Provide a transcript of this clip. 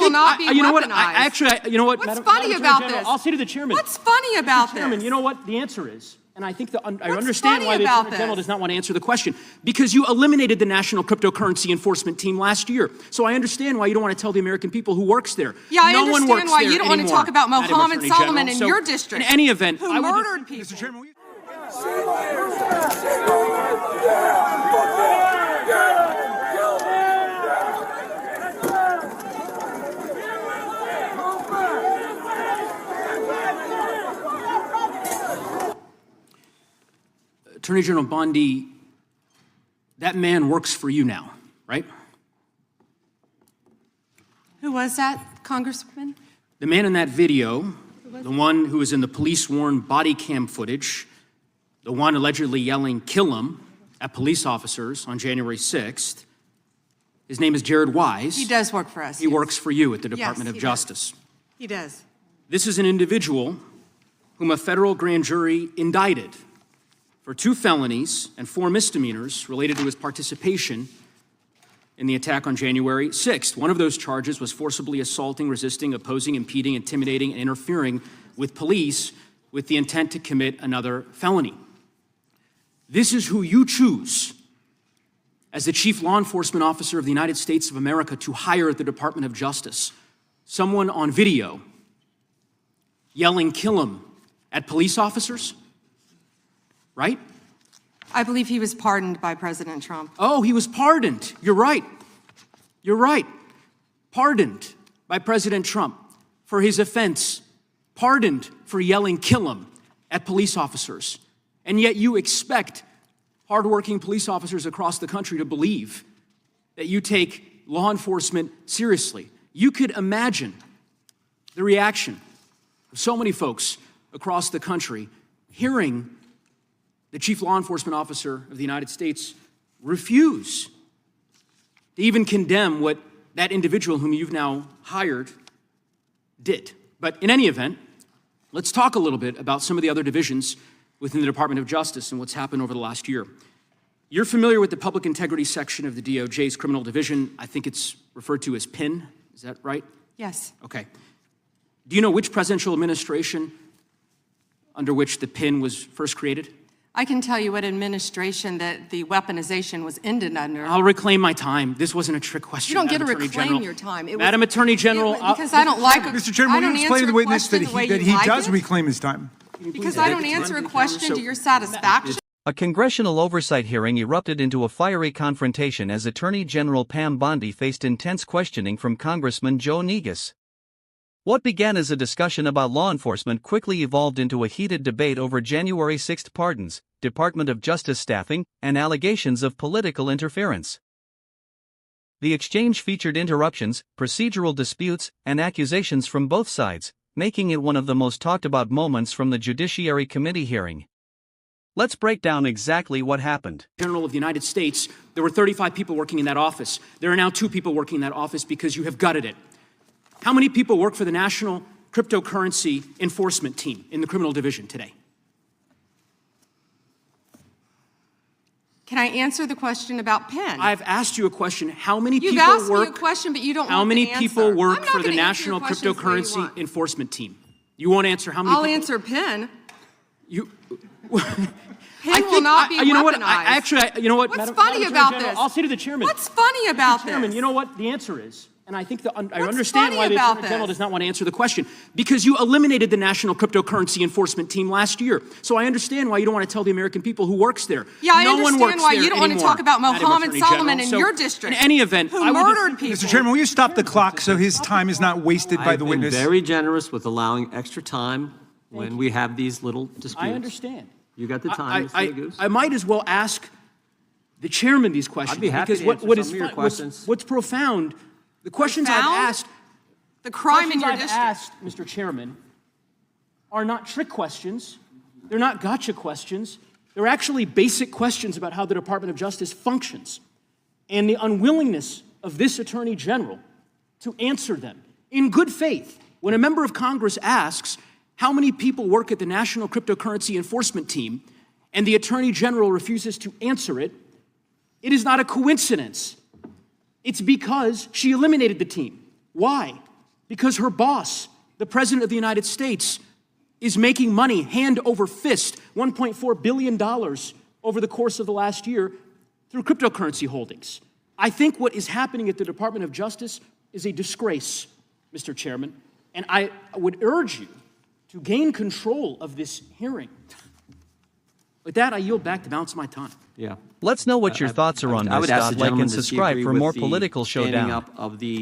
will not be you know what? weaponized. You know what? What's funny about this? I'll say to the chairman. What's funny about this? Chairman, you know what the answer is? And I think I What's understand funny why the about Attorney General this? does not want to answer the question. Because you eliminated the National Cryptocurrency Enforcement Team last year. So I understand why you don't want to tell the American people who works there. Yeah, I no one understand works why there you don't want to anymore, talk about Madam Mohammed Attorney Solomon General. in So, your district. In any event, who murdered people. Mr. Chairman, will you... Attorney General Bondi, that man works for you now, right? Who was that, Congressman? The man in that video, the one who was in the police-worn body cam footage, the one allegedly yelling, "Kill him," at police officers on January 6th, his name is Jared Wise. He does work for us. He works for you at the Department of Justice. He does. This is an individual whom a federal grand jury indicted for 2 felonies and 4 misdemeanors related to his participation in the attack on January 6th. One of those charges was forcibly assaulting, resisting, opposing, impeding, intimidating, and interfering with police with the intent to commit another felony. This is who you choose as the Chief Law Enforcement Officer of the United States of America to hire at the Department of Justice. Someone on video yelling, "Kill him," at police officers? Right? I believe he was pardoned by President Trump. Oh, he was pardoned. You're right. You're right. Pardoned by President Trump for his offense. Pardoned for yelling, "Kill him," at police officers. And yet you expect hardworking police officers across the country to believe that you take law enforcement seriously. You could imagine the reaction of so many folks across the country hearing the Chief Law Enforcement Officer of the United States refuse to even condemn what that individual whom you've now hired did. But in any event, let's talk a little bit about some of the other divisions within the Department of Justice and what's happened over the last year. You're familiar with the Public Integrity section of the DOJ's Criminal Division. I think it's referred to as PIN. Is that right? Yes. Okay. Do you know which presidential administration under which the PIN was first created? I can tell you what administration that the weaponization was ended under. I'll reclaim my time. This wasn't a trick question. You don't get to Madam Attorney reclaim General. your time. Madam Attorney General. Because I don't like it. Mr. Chairman, will you explain to the witness that he does reclaim his time? Because I don't answer a question to your satisfaction. A congressional oversight hearing erupted into a fiery confrontation as Attorney General Pam Bondi faced intense questioning from Congressman Joe Negus. What began as a discussion about law enforcement quickly evolved into a heated debate over January 6 pardons, Department of Justice staffing, and allegations of political interference. The exchange featured interruptions, procedural disputes, and accusations from both sides, making it one of the most talked about moments from the Judiciary Committee hearing. Let's break down exactly what happened. General of the United States, there were 35 people working in that office. There are now 2 people working in that office because you have gutted it. How many people work for the National Cryptocurrency Enforcement Team in the Criminal Division today? Can I answer the question about PIN? I've asked you a question. How many You've people asked work? me a question, but you don't How want many the people answer. work I'm not for the gonna answer your National questions the way you Cryptocurrency want. Enforcement Team? You won't answer how many I'll people? answer PIN. You. PIN will not be you know what? weaponized. You know what? What's Madam funny Attorney about General, this? I'll say to the chairman. What's funny about Chairman, this? you know what the answer is? And I think I What's understand funny why the about Attorney General this? does not want to answer the question. Because you eliminated the National Cryptocurrency Enforcement Team last year. So I understand why you don't want to tell the American people who works there. Yeah, I no one understand works why there you don't want to anymore, talk about Madam Mohammed Attorney Solomon General. in So, your district. In any event, who I would murdered people. Mr. Chairman, will you stop the clock so his time is not wasted by the I've witness? been very generous with allowing extra time when we have these little disputes. I understand. You got the time, Mr. Goose. I might as well ask the chairman these questions. I'd be happy because to answer what some is of your questions. What's profound, the questions I've Profound? asked, The crime in questions your I've district. asked, Mr. Chairman, are not trick questions. They're not gotcha questions. They're actually basic questions about how the Department of Justice functions and the unwillingness of this Attorney General to answer them in good faith. When a member of Congress asks how many people work at the National Cryptocurrency Enforcement Team and the Attorney General refuses to answer it, it is not a coincidence. It's because she eliminated the team. Why? because her boss, the President of the United States, is making money hand over fist, $1.4 billion over the course of the last year through cryptocurrency holdings. I think what is happening at the Department of Justice is a disgrace, Mr. Chairman, and I would urge you to gain control of this hearing. With that, I yield back the balance of my time. Yeah. Let's know what your thoughts are on I would this. ask the Like gentleman, and does he subscribe agree for with more the Political standing Showdown. up of the